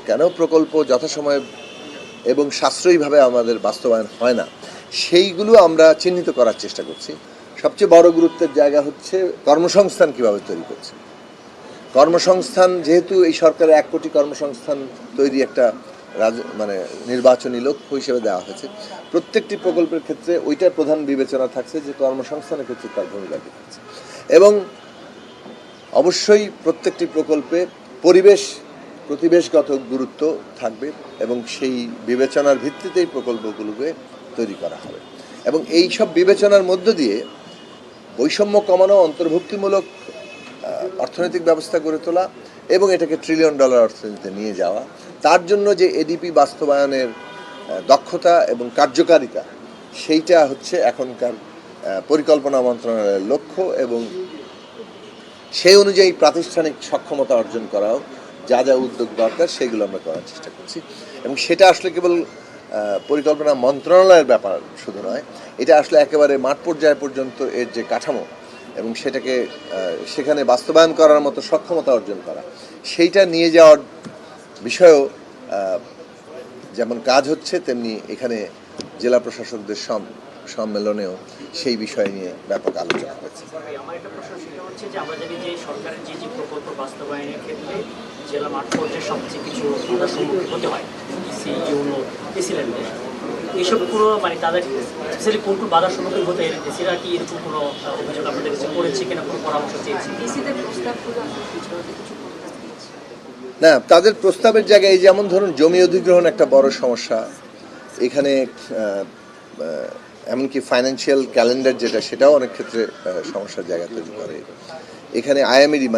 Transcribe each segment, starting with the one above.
কেন প্রকল্প যথাসময়ে এবং সাশ্রয়ীভাবে আমাদের বাস্তবায়ন হয় না, সেইগুলো আমরা চিহ্নিত করার চেষ্টা করছি। সবচেয়ে বড় গুরুত্বের জায়গা হচ্ছে কর্মসংস্থান কীভাবে তৈরি করছে। কর্মসংস্থান, যেহেতু এই সরকারের 1 কোটি কর্মসংস্থান তৈরি একটা নির্বাচনী লক্ষ্য হিসেবে দেওয়া হয়েছে, প্রত্যেকটি প্রকল্পের ক্ষেত্রে ওইটার প্রধান বিবেচনা থাকছে যে কর্মসংস্থানের ক্ষেত্রে তার ভূমিকা কী থাকছে। এবং অবশ্যই প্রত্যেকটি প্রকল্পে প্রতিবেশগত গুরুত্ব থাকবে এবং সেই বিবেচনার ভিত্তিতেই প্রকল্পগুলোকে তৈরি করা হবে। এবং এই সব বিবেচনার মধ্য দিয়ে বৈষম্য কমানো, অন্তর্ভুক্তিমূলক অর্থনৈতিক ব্যবস্থা গড়ে তোলা এবং এটাকে $1 ট্রিলিয়ন অর্থনীতিতে নিয়ে যাওয়া, তার জন্য যে এডিপি বাস্তবায়নের দক্ষতা এবং কার্যকারিতা, সেইটা হচ্ছে এখনকার পরিকল্পনা মন্ত্রণালয়ের লক্ষ্য। এবং সেই অনুযায়ী প্রাতিষ্ঠানিক সক্ষমতা অর্জন করাও যা যা উদ্যোগ দরকার সেগুলো আমরা করার চেষ্টা করছি। এবং সেটা আসলে কেবল পরিকল্পনা মন্ত্রণালয়ের ব্যাপার শুধু নয়, এটা আসলে একেবারে মাঠ পর্যায় পর্যন্ত এর যে কাঠামো এবং সেটাকে সেখানে বাস্তবায়ন করার মতো সক্ষমতা অর্জন করা, সেইটা নিয়ে যাওয়ার বিষয়েও যেমন কাজ হচ্ছে, তেমনি এখানে জেলা প্রশাসকদের সম্মেলনেও সেই বিষয় নিয়ে ব্যাপক আলোচনা হয়েছে। আমার একটা প্রশ্ন সেটা হচ্ছে যে আমরা জানি যে সরকারের যে প্রকল্প বাস্তবায়নের ক্ষেত্রে জেলা মাঠ পর্যায়ে সবচেয়ে কিছু বাধার সম্মুখীন হতে হয়, ইউনো এসিল্যান্ডে এইসব কোনো তাদের স্পেশালি কোন কোন বাধার সম্মুখীন হতে এসিরা কি এরকম কোনো অভিযোগ আপনাদের কাছে করেছে কিনা, কোনো পরামর্শ চেয়েছে? না, তাদের প্রস্তাবের জায়গায় যেমন ধরুন জমি অধিগ্রহণ একটা বড় সমস্যা এখানে, এমনকি ফাইন্যান্সিয়াল ক্যালেন্ডার যেটা, সেটাও অনেক ক্ষেত্রে সমস্যার জায়গা তৈরি করে। এখানে আইএমইডি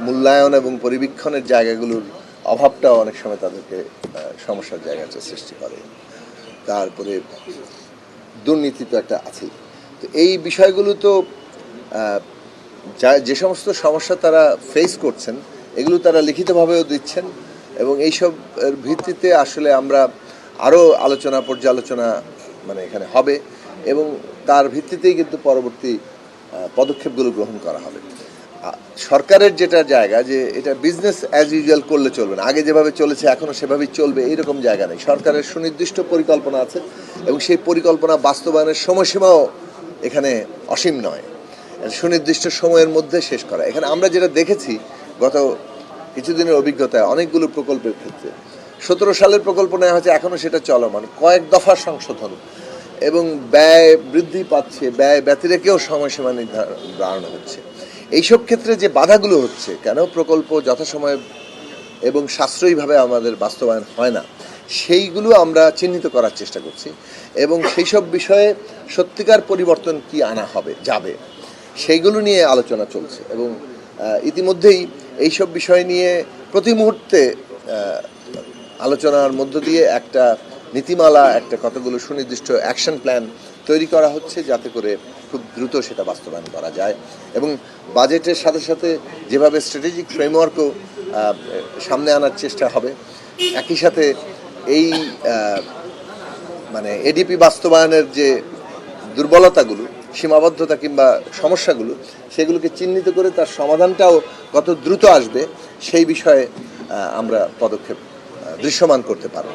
মূল্যায়ন এবং পরিবীক্ষণের জায়গাগুলোর অভাবটাও অনেক সময় তাদেরকে সমস্যার জায়গাটা সৃষ্টি করে। তারপরে দুর্নীতি তো একটা আছেই। তো এই বিষয়গুলো তো যে সমস্ত সমস্যা তারা ফেস করছেন, এগুলো তারা লিখিতভাবেও দিচ্ছেন এবং এইসব ভিত্তিতে আসলে আমরা আরও পর্যালোচনা এখানে হবে এবং তার ভিত্তিতেই কিন্তু পরবর্তী পদক্ষেপগুলো গ্রহণ করা হবে। সরকারের যেটা জায়গা, যে এটা বিজনেস অ্যাজ ইউজুয়াল করলে চলবে না, আগে যেভাবে চলেছে এখনও সেভাবেই চলবে এইরকম জায়গা নেই। সরকারের সুনির্দিষ্ট পরিকল্পনা আছে এবং সেই পরিকল্পনা বাস্তবায়নের সময়সীমাও এখানে অসীম নয়, সুনির্দিষ্ট সময়ের মধ্যে শেষ করা। এখানে আমরা যেটা দেখেছি গত কিছুদিনের অভিজ্ঞতায় অনেকগুলো প্রকল্পের ক্ষেত্রে, 17 সালের প্রকল্প নেওয়া হয়েছে, এখনও সেটা চলমান, কয়েক দফা সংশোধন এবং ব্যয় বৃদ্ধি পাচ্ছে, ব্যয় ব্যতিরেকেও সময়সীমা বাড়ানো হচ্ছে। এইসব ক্ষেত্রে যে বাধাগুলো হচ্ছে, কেন প্রকল্প যথাসময়ে এবং সাশ্রয়ীভাবে আমাদের বাস্তবায়ন হয় না, সেইগুলো আমরা চিহ্নিত করার চেষ্টা করছি এবং সেই সব বিষয়ে সত্যিকার পরিবর্তন কি আনা যাবে সেইগুলো নিয়ে আলোচনা চলছে। এবং ইতিমধ্যেই এইসব বিষয় নিয়ে প্রতি মুহূর্তে আলোচনার মধ্য দিয়ে একটা নীতিমালা, কতগুলো সুনির্দিষ্ট অ্যাকশন প্ল্যান তৈরি করা হচ্ছে, যাতে করে খুব দ্রুত সেটা বাস্তবায়ন করা যায়। এবং বাজেটের সাথে সাথে যেভাবে স্ট্র্যাটেজিক ফ্রেমওয়ার্কও সামনে আনার চেষ্টা হবে, একই সাথে এই এডিপি বাস্তবায়নের যে দুর্বলতাগুলো, সীমাবদ্ধতা কিংবা সমস্যাগুলো, সেগুলোকে চিহ্নিত করে তার সমাধানটাও কত দ্রুত আসবে সেই বিষয়ে আমরা পদক্ষেপ দৃশ্যমান করতে পারব।